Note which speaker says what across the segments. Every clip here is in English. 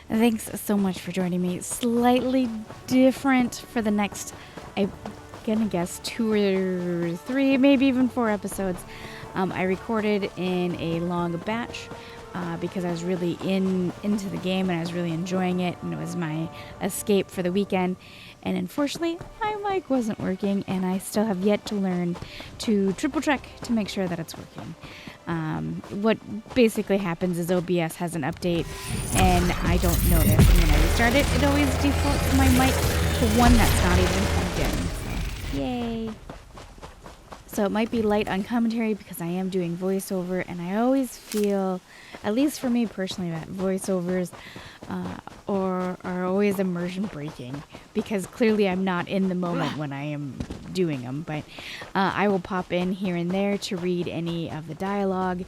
Speaker 1: Thanks so much for joining me. Slightly different for the next, I'm gonna guess, 2 or 3, maybe even 4 episodes. I recorded in a long batch because I was really into the game and I was really enjoying it, and it was my escape for the weekend. And unfortunately, my mic wasn't working, and I still have yet to learn to triple check to make sure that it's working. What basically happens is OBS has an update, and I don't notice. And when I restart it, it always defaults my mic to one that's not even plugged in. So, yay! So it might be light on commentary because I am doing voiceover, and I always feel, at least for me personally, that voiceovers are always immersion breaking because clearly I'm not in the moment when I am doing them. But I will pop in here and there to read any of the dialogue,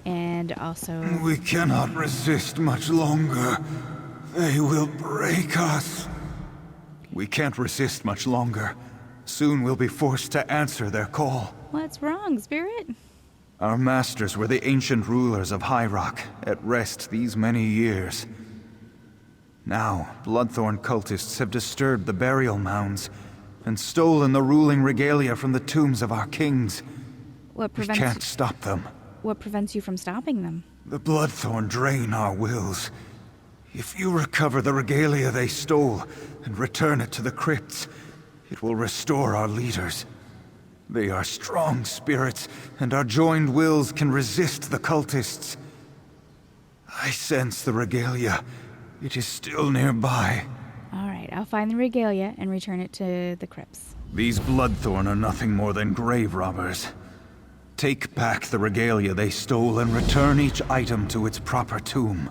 Speaker 1: and also...
Speaker 2: We cannot resist much longer. They will break us. We can't resist much longer. Soon we'll be forced to answer their call.
Speaker 1: What's wrong, Spirit?
Speaker 2: Our masters were the ancient rulers of High Rock, at rest these many years. Now, Bloodthorn cultists have disturbed the burial mounds and stolen the ruling regalia from the tombs of our kings. We can't stop them.
Speaker 1: What prevents you from stopping them?
Speaker 2: The Bloodthorn drain our wills. If you recover the regalia they stole and return it to the crypts, it will restore our leaders. They are strong spirits, and our joined wills can resist the cultists. I sense the regalia. It is still nearby.
Speaker 1: All right, I'll find the regalia and return it to the crypts.
Speaker 2: These Bloodthorn are nothing more than grave robbers. Take back the regalia they stole and return each item to its proper tomb.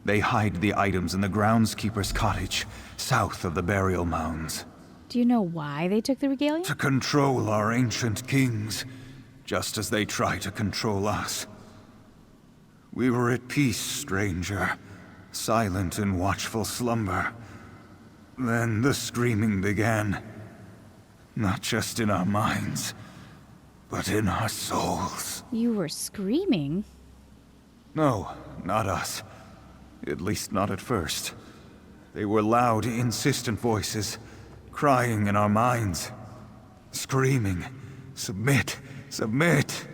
Speaker 2: They hide the items in the groundskeeper's cottage, south of the burial mounds.
Speaker 1: Do you know why they took the regalia?
Speaker 2: To control our ancient kings, just as they try to control us. We were at peace, stranger, silent in watchful slumber. Then the screaming began, not just in our minds, but in our souls.
Speaker 1: You were screaming?
Speaker 2: No, not us. At least not at first. They were loud, insistent voices, crying in our minds, screaming, "Submit, submit!"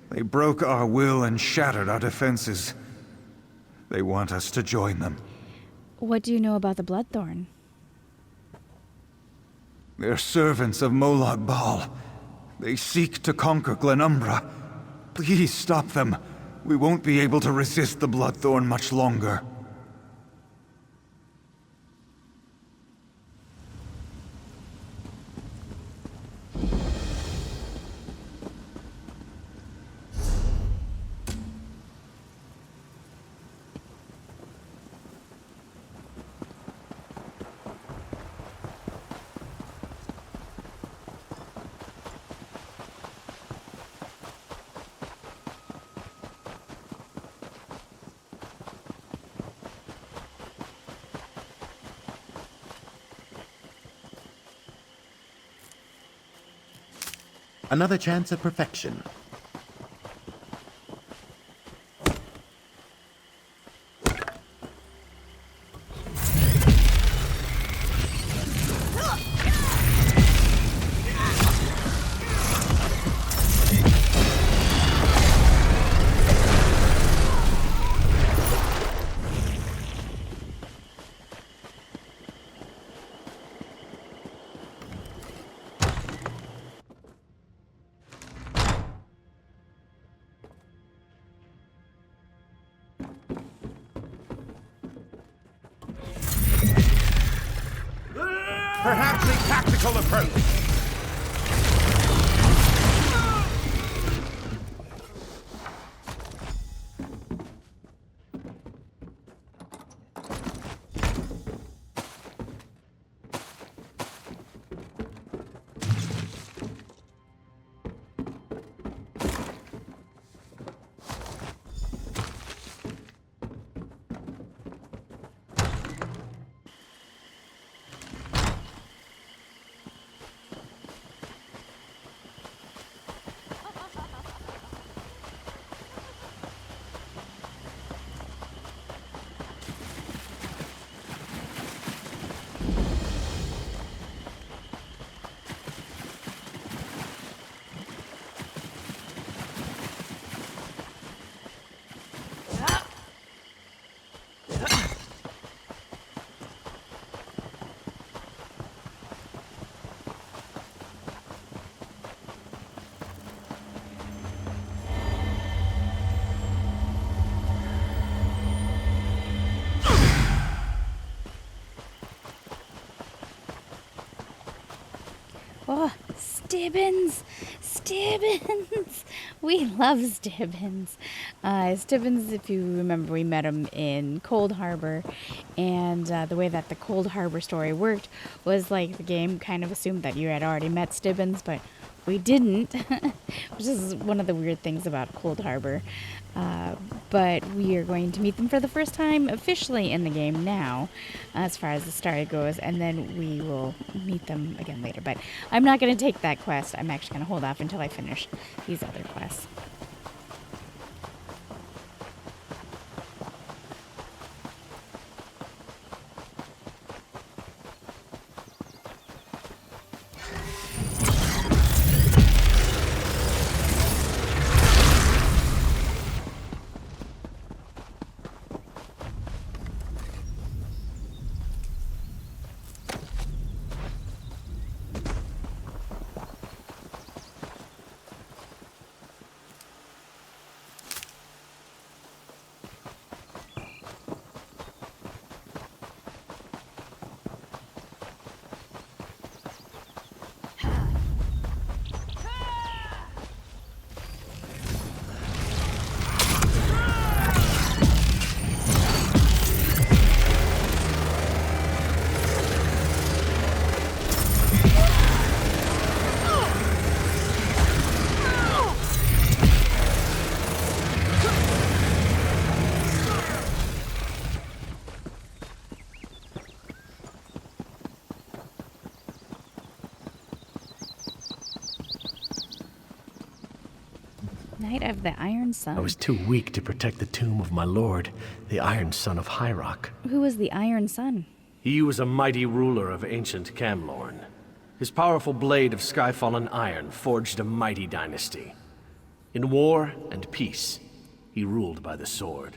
Speaker 2: They broke our will and shattered our defenses. They want us to join them.
Speaker 1: What do you know about the Bloodthorn?
Speaker 2: They're servants of Molag Bal. They seek to conquer Glenumbra. Please stop them. We won't be able to resist the Bloodthorn much longer.
Speaker 3: Another chance at perfection.
Speaker 4: Perhaps a tactical approach.
Speaker 1: Stibbins! Stibbins! We love Stibbins. Stibbins, if you remember, we met him in Cold Harbor. And the way that the Cold Harbor story worked was like the game kind of assumed that you had already met Stibbins, but we didn't, which is one of the weird things about Cold Harbor. But we are going to meet them for the first time officially in the game now, as far as the story goes, and then we will meet them again later. But I'm not going to take that quest. I'm actually going to hold off until I finish these other quests. Knight of the Iron Sun.
Speaker 4: I was too weak to protect the tomb of my lord, the Iron Son of Hyrok.
Speaker 1: Who was the Iron Sun?
Speaker 4: He was a mighty ruler of ancient Camlorn. His powerful blade of skyfallen iron forged a mighty dynasty. In war and peace, he ruled by the sword.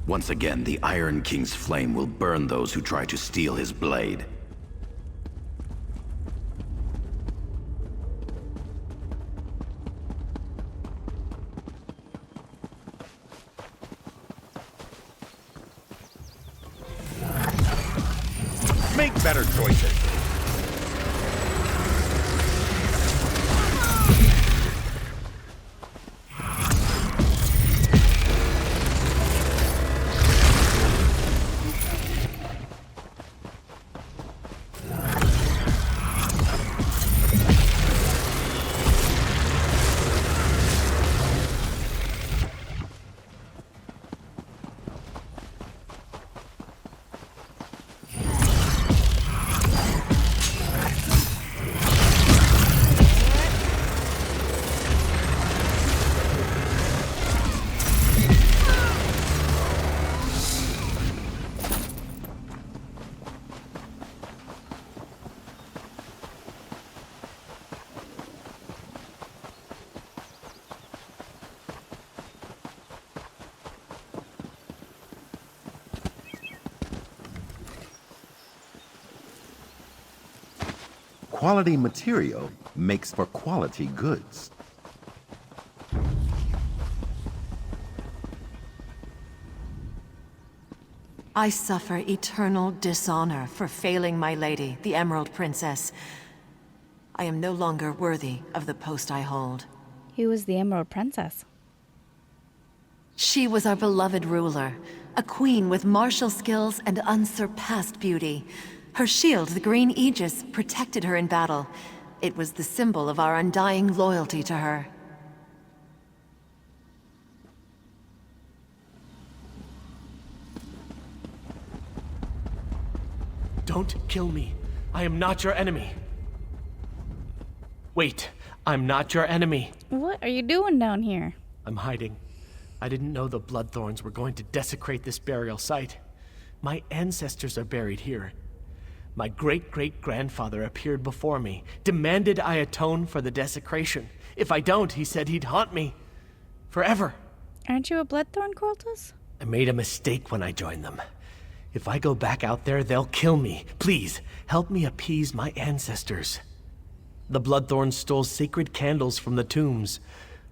Speaker 5: Once again, the Iron King's flame will burn those who try to steal his blade.
Speaker 2: Make better choices.
Speaker 3: Quality material makes for quality goods.
Speaker 6: I suffer eternal dishonor for failing my lady, the Emerald Princess. I am no longer worthy of the post I hold.
Speaker 1: Who was the Emerald Princess?
Speaker 6: She was our beloved ruler, a queen with martial skills and unsurpassed beauty. Her shield, the green aegis, protected her in battle. It was the symbol of our undying loyalty to her.
Speaker 4: Don't kill me. I am not your enemy. Wait, I'm not your enemy.
Speaker 1: What are you doing down here?
Speaker 4: I'm hiding. I didn't know the Bloodthorns were going to desecrate this burial site. My ancestors are buried here. My great-great-grandfather appeared before me, demanded I atone for the desecration. If I don't, he said he'd haunt me. Forever.
Speaker 1: Aren't you a Bloodthorn cultist?
Speaker 4: I made a mistake when I joined them. If I go back out there, they'll kill me. Please, help me appease my ancestors. The Bloodthorns stole sacred candles from the tombs.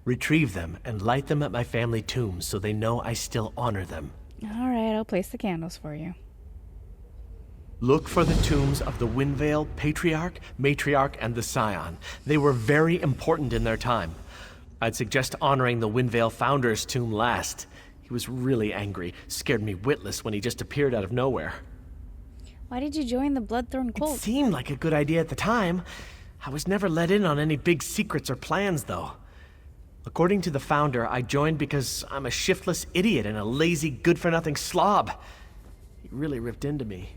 Speaker 4: Retrieve them and light them at my family tombs so they know I still honor them.
Speaker 1: All right, I'll place the candles for you.
Speaker 4: Look for the tombs of the Windvale Patriarch, Matriarch, and the Scion. They were very important in their time. I'd suggest honoring the Windvale Founder's tomb last. He was really angry, scared me witless when he just appeared out of nowhere.
Speaker 1: Why did you join the Bloodthorn cult?
Speaker 4: It seemed like a good idea at the time. I was never let in on any big secrets or plans, though. According to the founder, I joined because I'm a shiftless idiot and a lazy, good-for-nothing slob. He really ripped into me.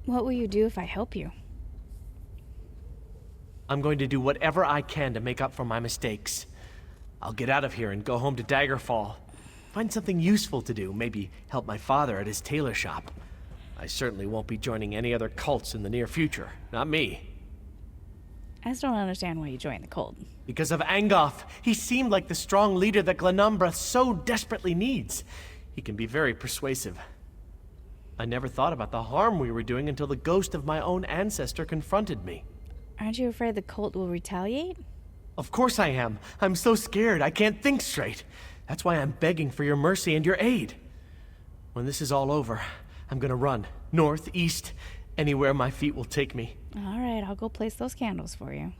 Speaker 1: What will you do if I help you?
Speaker 4: I'm going to do whatever I can to make up for my mistakes. I'll get out of here and go home to Daggerfall. Find something useful to do, maybe help my father at his tailor shop. I certainly won't be joining any other cults in the near future. Not me.
Speaker 1: I still don't understand why you joined the cult.
Speaker 4: Because of Angoth. He seemed like the strong leader that Glenumbra so desperately needs. He can be very persuasive. I never thought about the harm we were doing until the ghost of my own ancestor confronted me.
Speaker 1: Aren't you afraid the cult will retaliate?
Speaker 4: Of course I am. I'm so scared I can't think straight. That's why I'm begging for your mercy and your aid. When this is all over, I'm gonna run. North, east, anywhere my feet will take me.
Speaker 1: All right, I'll go place those candles for you.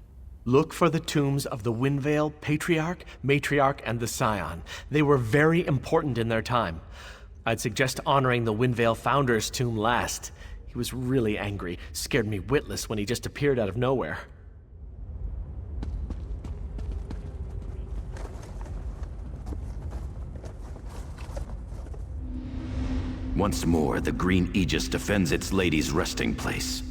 Speaker 4: Look for the tombs of the Windvale Patriarch, Matriarch, and the Scion. They were very important in their time. I'd suggest honoring the Windvale Founder's tomb last. He was really angry, scared me witless when he just appeared out of nowhere.
Speaker 5: Once more, the Green Aegis defends its lady's resting place.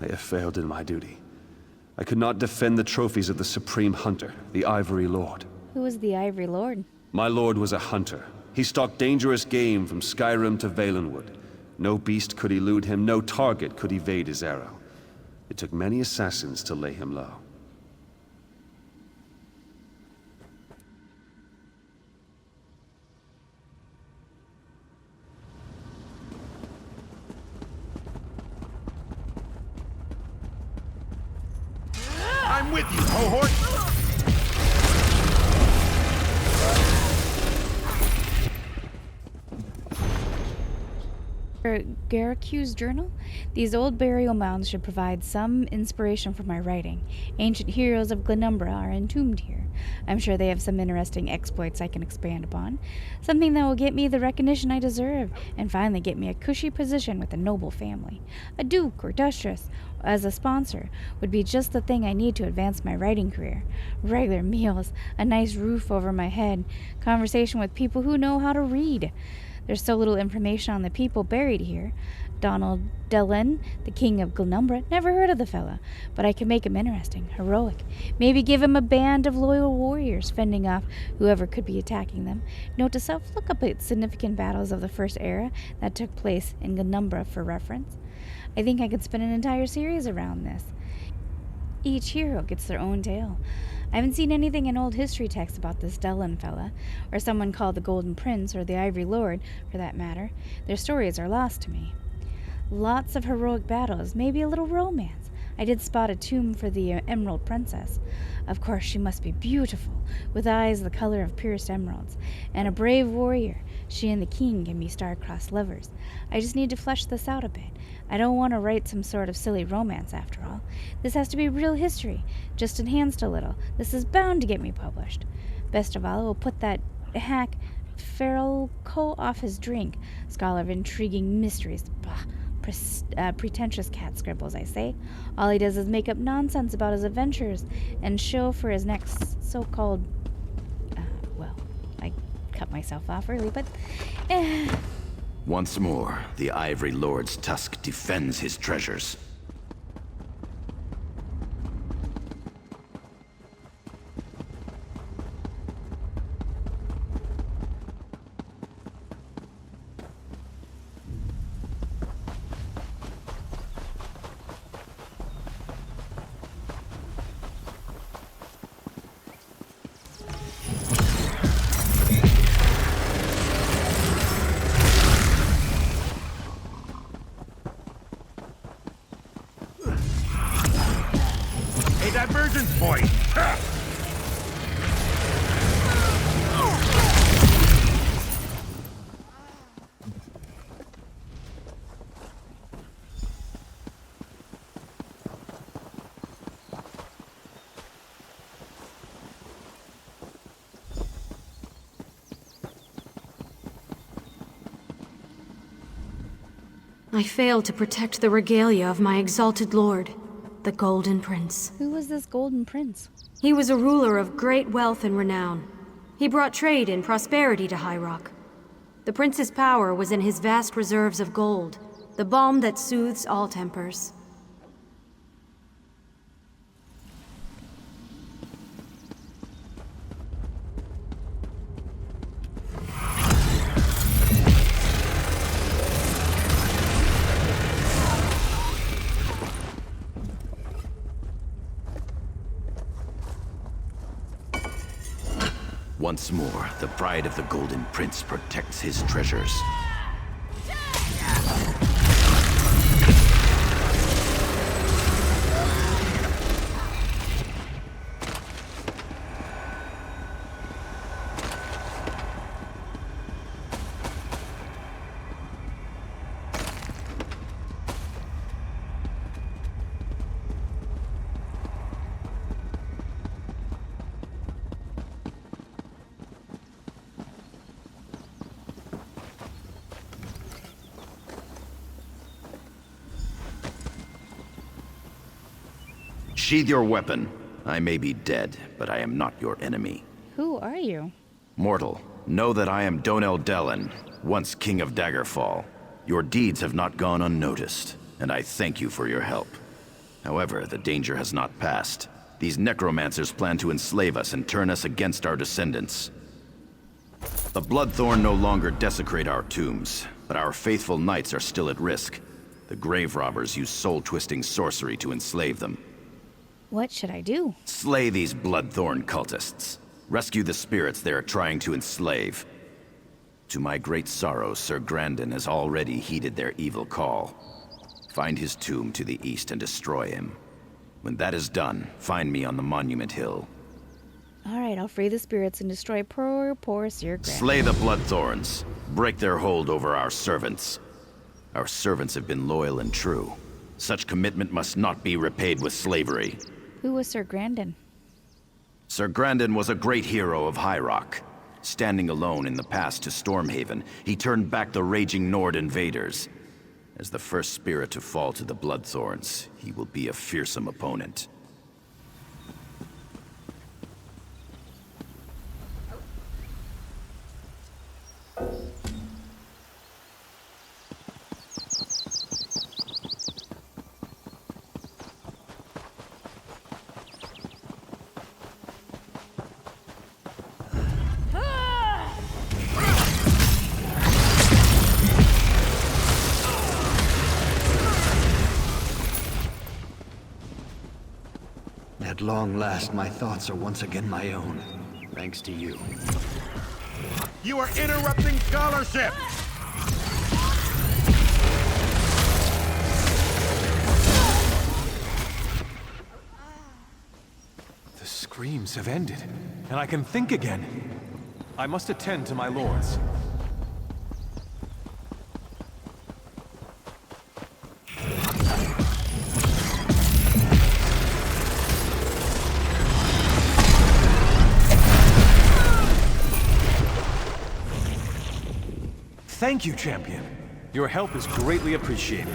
Speaker 7: I have failed in my duty. I could not defend the trophies of the Supreme Hunter, the Ivory Lord.
Speaker 1: Who is the Ivory Lord?
Speaker 7: My lord was a hunter. He stalked dangerous game from Skyrim to Valenwood. No beast could elude him, no target could evade his arrow. It took many assassins to lay him low.
Speaker 3: I'm with you, cohort!
Speaker 1: Garricu's journal? These old burial mounds should provide some inspiration for my writing. Ancient heroes of Glenumbra are entombed here. I'm sure they have some interesting exploits I can expand upon. Something that will get me the recognition I deserve, and finally get me a cushy position with a noble family. A duke or duchess as a sponsor would be just the thing I need to advance my writing career. Regular meals, a nice roof over my head, conversation with people who know how to read. There's so little information on the people buried here. Donald Dellen, the king of Glenumbra, never heard of the fella, but I can make him interesting, heroic. Maybe give him a band of loyal warriors fending off whoever could be attacking them. Note to self, look up at significant battles of the First Era that took place in Glenumbra for reference. I think I could spin an entire series around this. Each hero gets their own tale. I haven't seen anything in old history texts about this Dellen fella, or someone called the Golden Prince, or the Ivory Lord, for that matter. Their stories are lost to me. Lots of heroic battles, maybe a little romance. I did spot a tomb for the Emerald Princess. Of course, she must be beautiful, with eyes the color of purest emeralds, and a brave warrior. She and the king can be star-crossed lovers. I just need to flesh this out a bit. I don't want to write some sort of silly romance, after all. This has to be real history, just enhanced a little. This is bound to get me published. Best of all, it will put that hack Farrell-Co off his drink. Scholar of intriguing mysteries. Bah, pretentious cat scribbles, I say. All he does is make up nonsense about his adventures and show for his next so-called... well, I cut myself off early, but...
Speaker 5: Once more, the Ivory Lord's tusk defends his treasures.
Speaker 3: Divergence point! Ha!
Speaker 8: I failed to protect the regalia of my exalted lord, the Golden Prince.
Speaker 1: Who was this Golden Prince?
Speaker 8: He was a ruler of great wealth and renown. He brought trade and prosperity to High Rock. The prince's power was in his vast reserves of gold, the balm that soothes all tempers.
Speaker 5: Once more, the pride of the Golden Prince protects his treasures. Sheathe your weapon. I may be dead, but I am not your enemy.
Speaker 1: Who are you?
Speaker 5: Mortal, know that I am Donel Dellen, once King of Daggerfall. Your deeds have not gone unnoticed, and I thank you for your help. However, the danger has not passed. These necromancers plan to enslave us and turn us against our descendants. The Bloodthorn no longer desecrate our tombs, but our faithful knights are still at risk. The grave robbers use soul-twisting sorcery to enslave them.
Speaker 1: What should I do?
Speaker 5: Slay these Bloodthorn cultists. Rescue the spirits they are trying to enslave. To my great sorrow, Sir Grandin has already heeded their evil call. Find his tomb to the east and destroy him. When that is done, find me on the Monument Hill.
Speaker 1: Alright, I'll free the spirits and destroy poor Sir Grandin.
Speaker 5: Slay the Bloodthorns. Break their hold over our servants. Our servants have been loyal and true. Such commitment must not be repaid with slavery.
Speaker 1: Who was Sir Grandin?
Speaker 5: Sir Grandin was a great hero of High Rock. Standing alone in the pass to Stormhaven, he turned back the raging Nord invaders. As the first spirit to fall to the Bloodthorns, he will be a fearsome opponent.
Speaker 2: At long last, my thoughts are once again my own.
Speaker 4: Thanks to you.
Speaker 3: You are interrupting scholarship!
Speaker 7: The screams have ended, and I can think again. I must attend to my lords.
Speaker 9: Thank you, champion. Your help is greatly appreciated.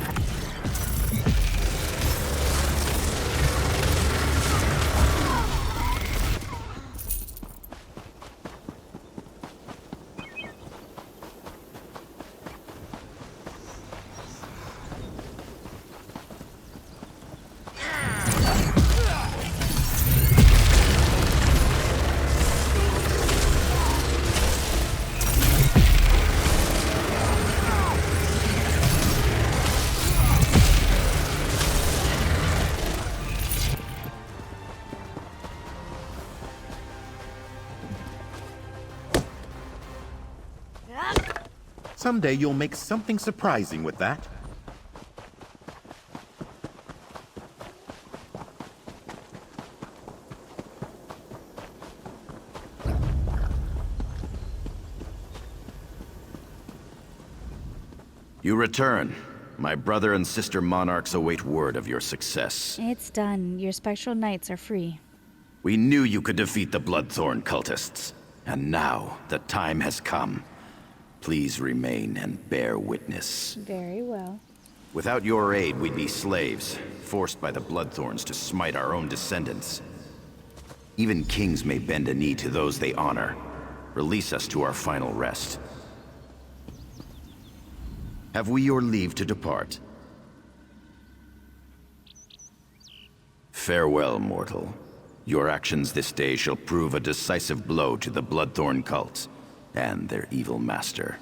Speaker 3: Someday you'll make something surprising with that.
Speaker 5: You return. My brother and sister monarchs await word of your success.
Speaker 1: It's done. Your spectral knights are free.
Speaker 5: We knew you could defeat the Bloodthorn cultists. And now, the time has come. Please remain and bear witness.
Speaker 1: Very well.
Speaker 5: Without your aid, we'd be slaves, forced by the Bloodthorns to smite our own descendants. Even kings may bend a knee to those they honor. Release us to our final rest. Have we your leave to depart? Farewell, mortal. Your actions this day shall prove a decisive blow to the Bloodthorn cults and their evil master.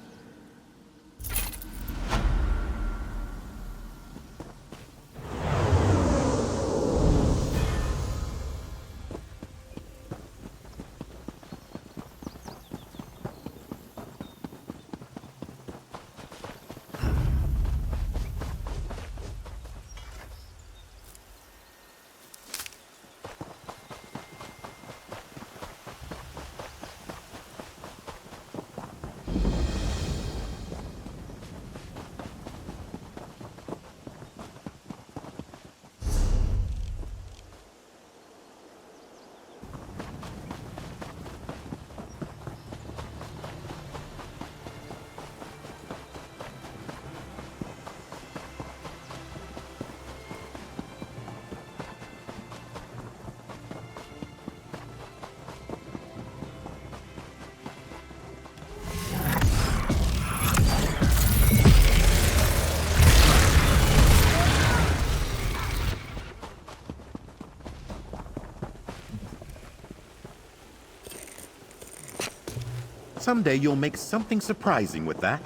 Speaker 3: Someday you'll make something surprising with that.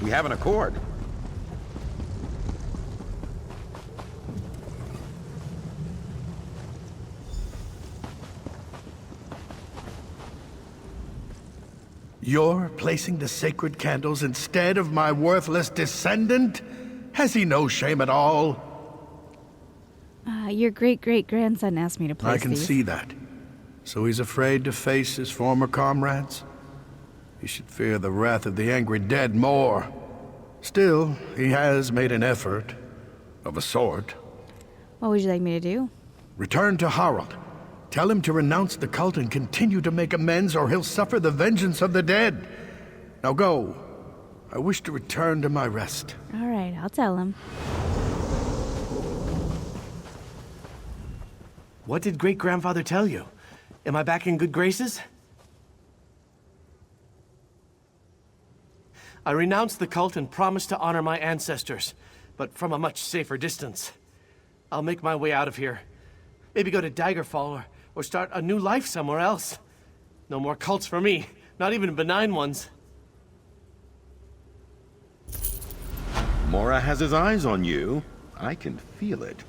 Speaker 3: We have an accord.
Speaker 10: You're placing the sacred candles instead of my worthless descendant? Has he no shame at all?
Speaker 1: Your great-great-grandson asked me to place
Speaker 10: I can
Speaker 1: these.
Speaker 10: see that. So he's afraid to face his former comrades? He should fear the wrath of the angry dead more. Still, he has made an effort, of a sort.
Speaker 1: What would you like me to do?
Speaker 10: Return to Harald. Tell him to renounce the cult and continue to make amends, or he'll suffer the vengeance of the dead. Now go. I wish to return to my rest.
Speaker 1: All right, I'll tell him.
Speaker 4: What did great-grandfather tell you? Am I back in good graces? I renounced the cult and promised to honor my ancestors, but from a much safer distance. I'll make my way out of here. Maybe go to Daggerfall or start a new life somewhere else. No more cults for me, not even benign ones.
Speaker 3: Mora has his eyes on you. I can feel it.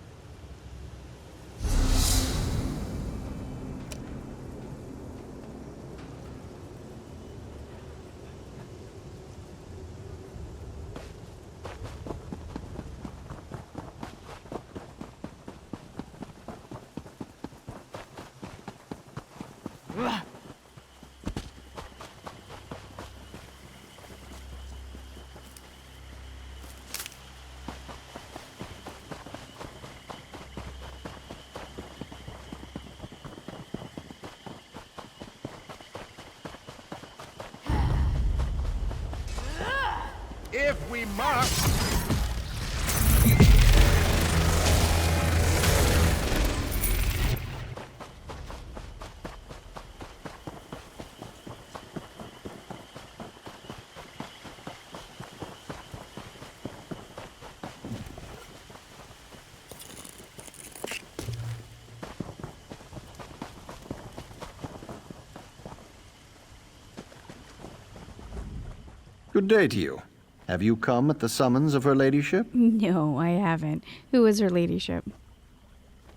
Speaker 3: if we must.
Speaker 11: Good day to you. Have you come at the summons of her ladyship?
Speaker 1: No, I haven't. Who is her ladyship?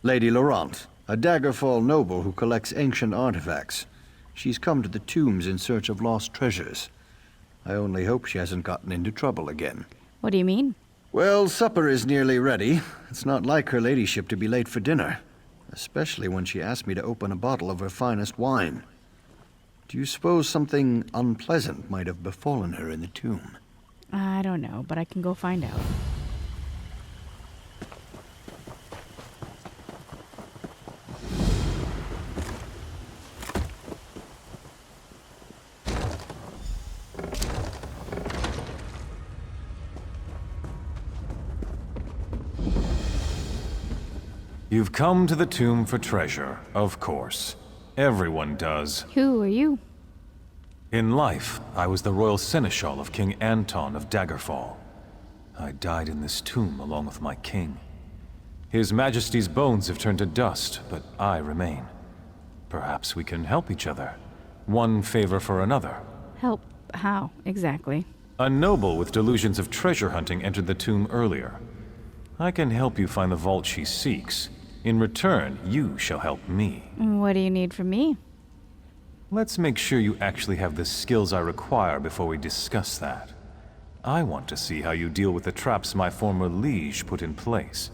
Speaker 11: Lady Laurent, a Daggerfall noble who collects ancient artifacts. She's come to the tombs in search of lost treasures. I only hope she hasn't gotten into trouble again.
Speaker 1: What do you mean?
Speaker 11: Well, supper is nearly ready. It's not like her ladyship to be late for dinner, especially when she asked me to open a bottle of her finest wine. Do you suppose something unpleasant might have befallen her in the tomb?
Speaker 1: I don't know, but I can go find out.
Speaker 9: You've come to the tomb for treasure, of course. Everyone does.
Speaker 1: Who are you?
Speaker 9: In life, I was the royal seneschal of King Anton of Daggerfall. I died in this tomb along with my king. His Majesty's bones have turned to dust, but I remain. Perhaps we can help each other. One favor for another.
Speaker 1: Help? How, exactly?
Speaker 9: A noble with delusions of treasure hunting entered the tomb earlier. I can help you find the vault she seeks. In return, you shall help me.
Speaker 1: What do you need from me?
Speaker 9: Let's make sure you actually have the skills I require before we discuss that. I want to see how you deal with the traps my former liege put in place.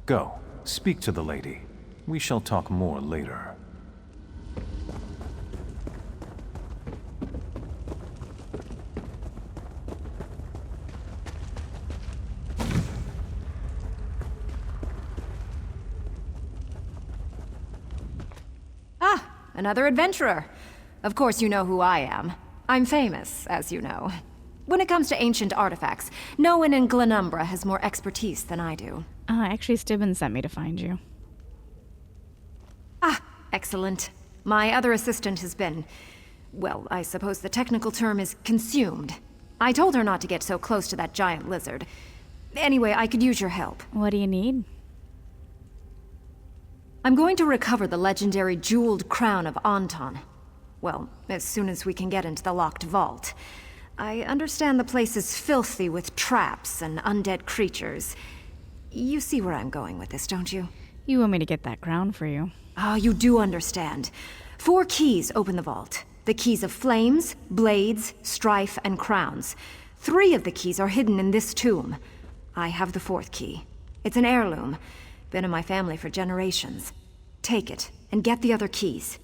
Speaker 9: Go, speak to the lady. We shall talk more later.
Speaker 12: Another adventurer. Of course you know who I am. I'm famous, as you know. When it comes to ancient artifacts, no one in Glenumbra has more expertise than I do.
Speaker 1: Actually, Stibbons sent me to find you.
Speaker 12: Ah, excellent. My other assistant has been... well, I suppose the technical term is consumed. I told her not to get so close to that giant lizard. Anyway, I could use your help.
Speaker 1: What do you need?
Speaker 12: I'm going to recover the legendary jeweled crown of Anton. Well, as soon as we can get into the locked vault. I understand the place is filthy with traps and undead creatures. You see where I'm going with this, don't you?
Speaker 1: You want me to get that crown for you.
Speaker 12: Ah, you do understand. 4 keys open the vault. The keys of flames, blades, strife, and crowns. 3 of the keys are hidden in this tomb. I have the 4th key. It's an heirloom. Been in my family for generations. Take it, and get the other keys.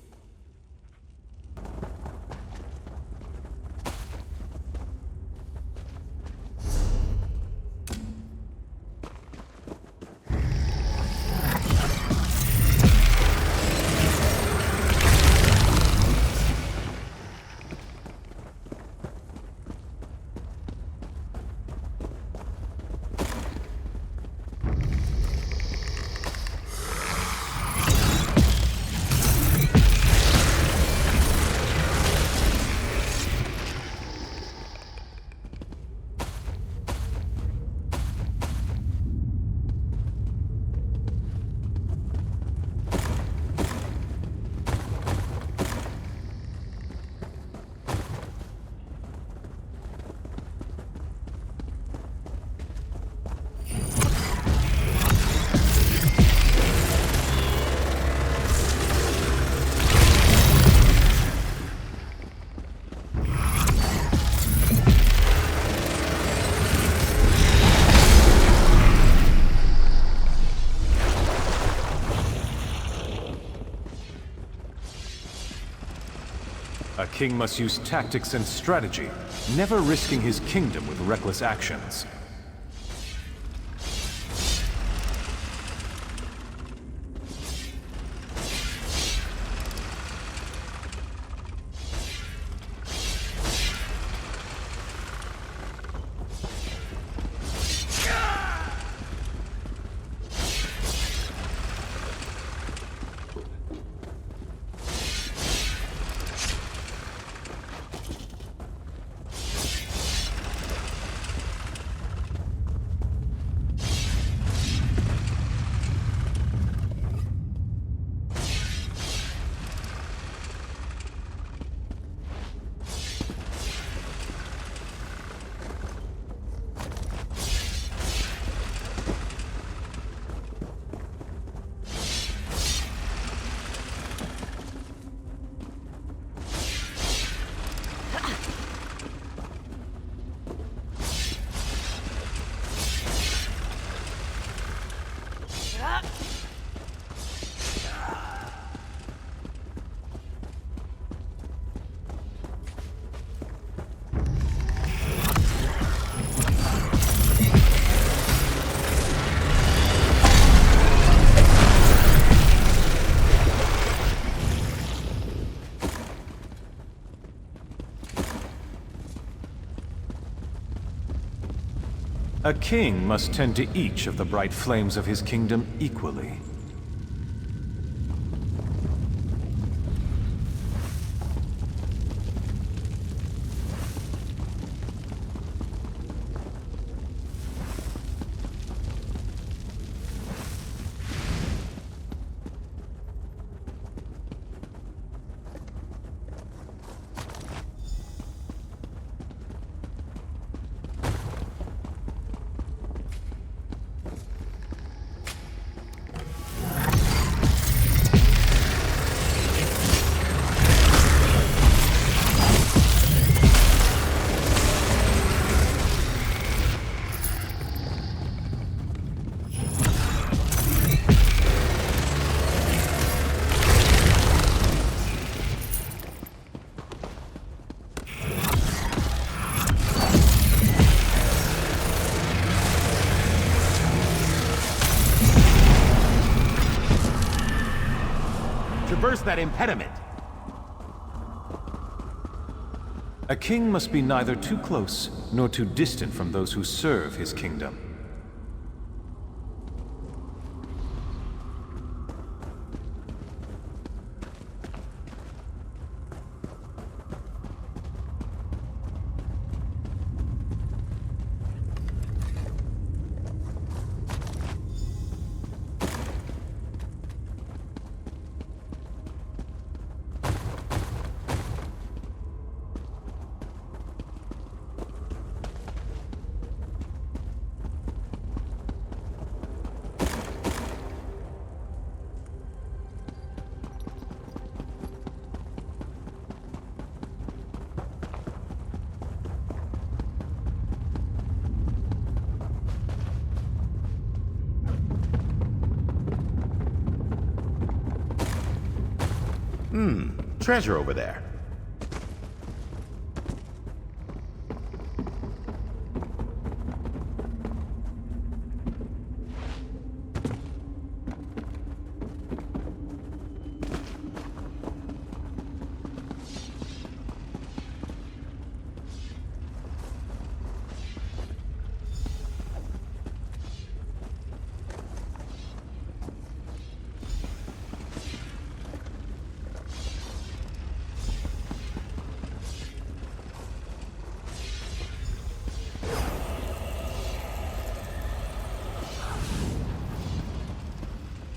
Speaker 9: A king must use tactics and strategy, never risking his kingdom with reckless actions. A king must tend to each of the bright flames of his kingdom equally.
Speaker 3: Traverse that impediment.
Speaker 9: A king must be neither too close nor too distant from those who serve his kingdom.
Speaker 3: Treasure over there.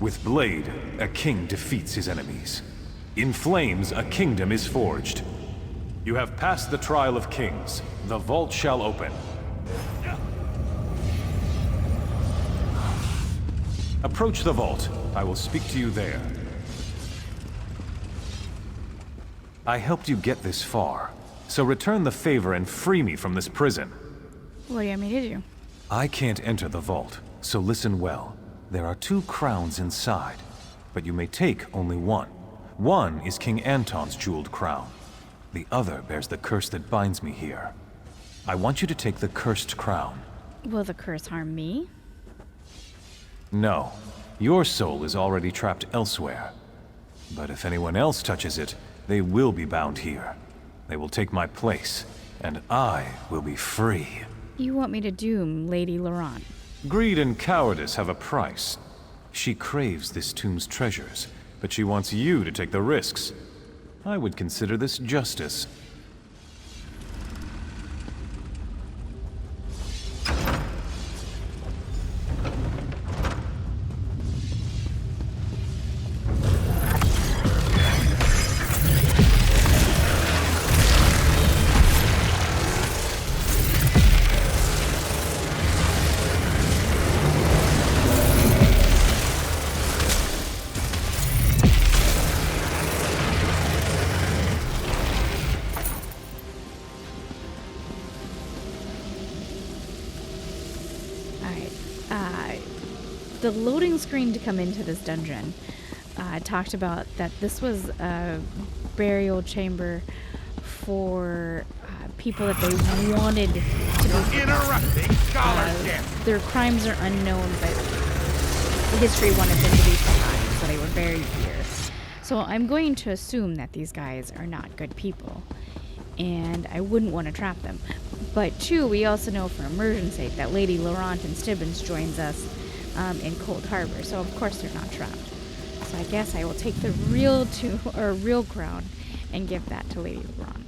Speaker 9: With blade, a king defeats his enemies. In flames, a kingdom is forged. You have passed the trial of kings. The vault shall open. Approach the vault. I will speak to you there. I helped you get this far, so return the favor and free me from this prison.
Speaker 1: What do you want me to do?
Speaker 9: I can't enter the vault, so listen well. There are 2 crowns inside, but you may take only one. One is King Anton's jeweled crown. The other bears the curse that binds me here. I want you to take the cursed crown.
Speaker 1: Will the curse harm me?
Speaker 9: No. Your soul is already trapped elsewhere. But if anyone else touches it, they will be bound here. They will take my place, and I will be free.
Speaker 1: You want me to doom Lady Laurent?
Speaker 9: Greed and cowardice have a price. She craves this tomb's treasures, but she wants you to take the risks. I would consider this justice.
Speaker 1: The loading screen to come into this dungeon talked about that this was a burial chamber for people that they wanted to be
Speaker 3: interrupting scholarship.
Speaker 1: Their crimes are unknown, but history wanted them to be forgotten, so they were buried here. So I'm going to assume that these guys are not good people, and I wouldn't want to trap them. But 2, we also know for immersion's sake that Lady Laurent and Stibbons joins us in Cold Harbor, so of course they're not trapped. So I guess I will take the real crown and give that to Lady Laurent.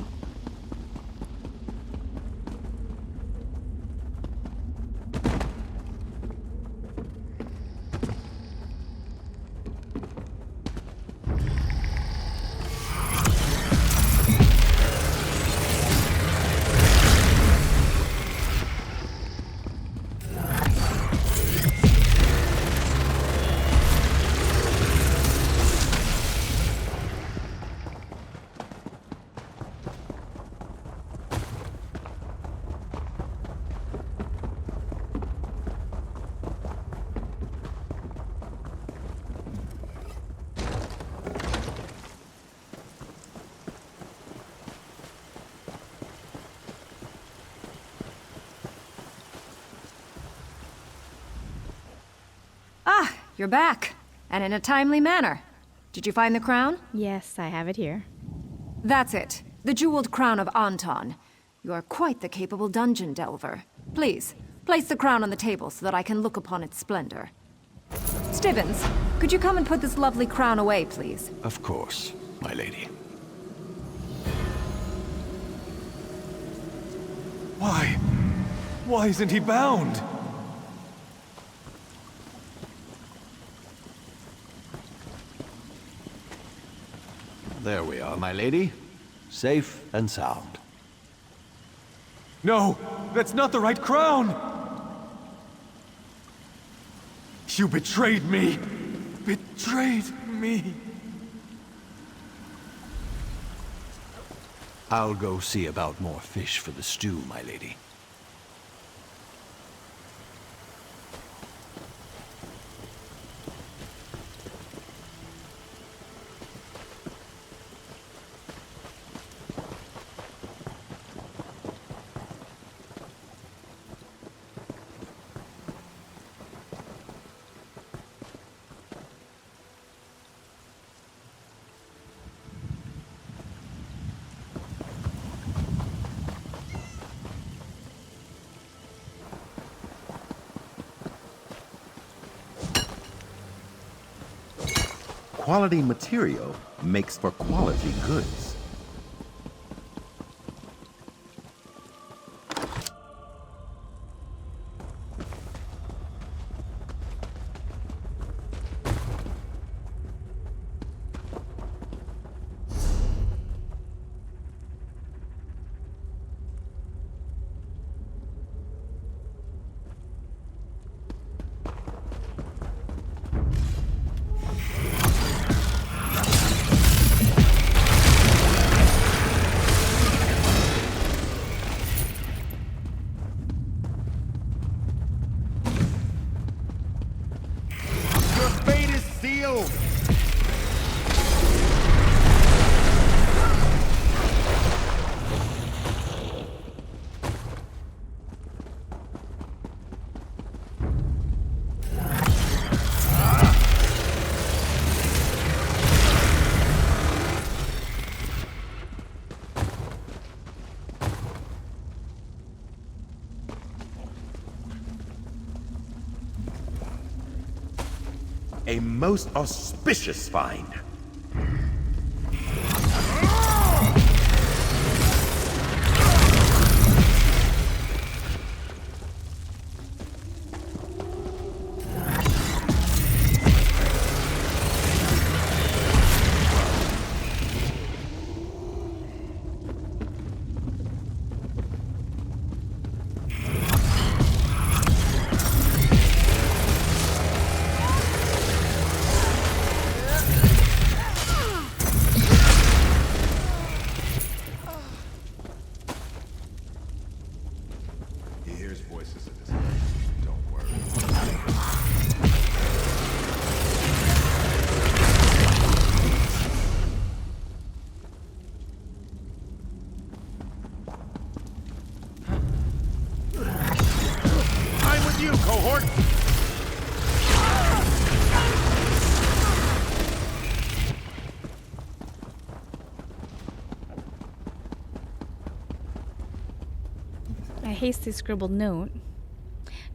Speaker 12: You're back, and in a timely manner. Did you find the crown?
Speaker 1: Yes, I have it here.
Speaker 12: That's it. The jeweled crown of Anton. You are quite the capable dungeon delver. Please, place the crown on the table so that I can look upon its splendor. Stibbons, could you come and put this lovely crown away, please?
Speaker 11: Of course, my lady.
Speaker 9: Why? Why isn't he bound?
Speaker 11: There we are, my lady. Safe and sound.
Speaker 9: No, that's not the right crown! You betrayed me! Betrayed me!
Speaker 11: I'll go see about more fish for the stew, my lady.
Speaker 3: Quality material makes for quality goods. A most auspicious find.
Speaker 1: A hastily scribbled note.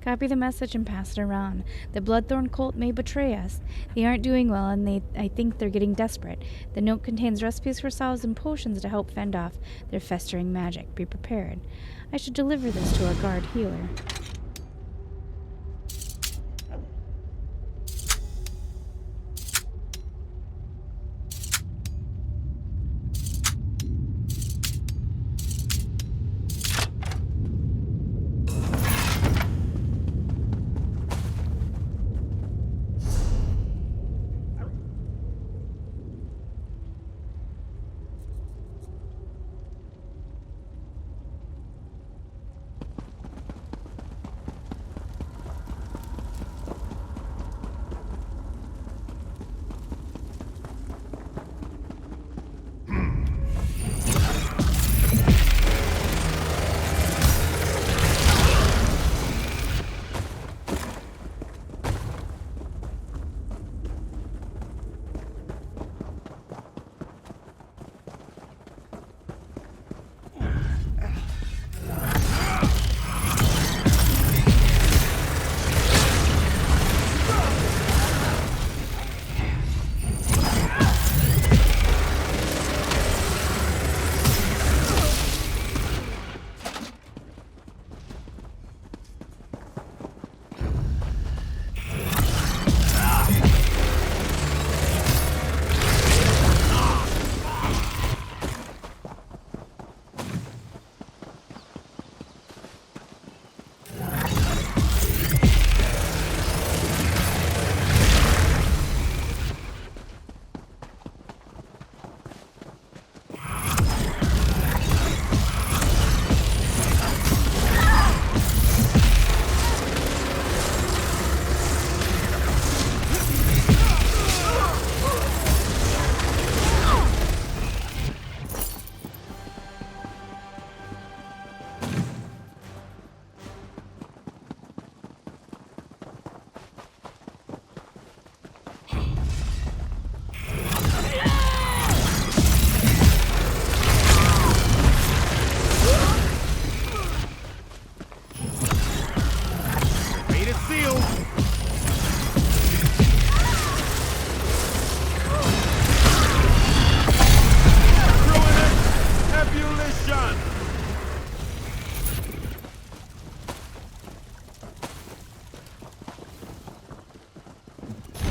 Speaker 1: Copy the message and pass it around. The Bloodthorn cult may betray us. They aren't doing well, and I think they're getting desperate. The note contains recipes for salves and potions to help fend off their festering magic. Be prepared. I should deliver this to our guard healer.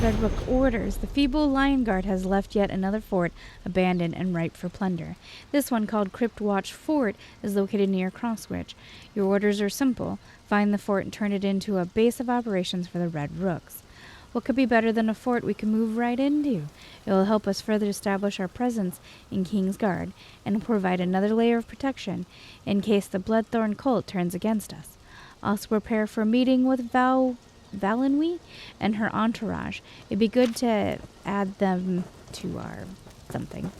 Speaker 1: Redbook orders. The feeble Lion Guard has left yet another fort abandoned and ripe for plunder. This one, called Crypt Watch Fort, is located near Crosswich. Your orders are simple. Find the fort and turn it into a base of operations for the Red Rooks. What could be better than a fort we can move right into? It will help us further establish our presence in Kingsguard and provide another layer of protection in case the Bloodthorn cult turns against us. Also prepare for a meeting with Valenwy and her entourage. It'd be good to add them to our something.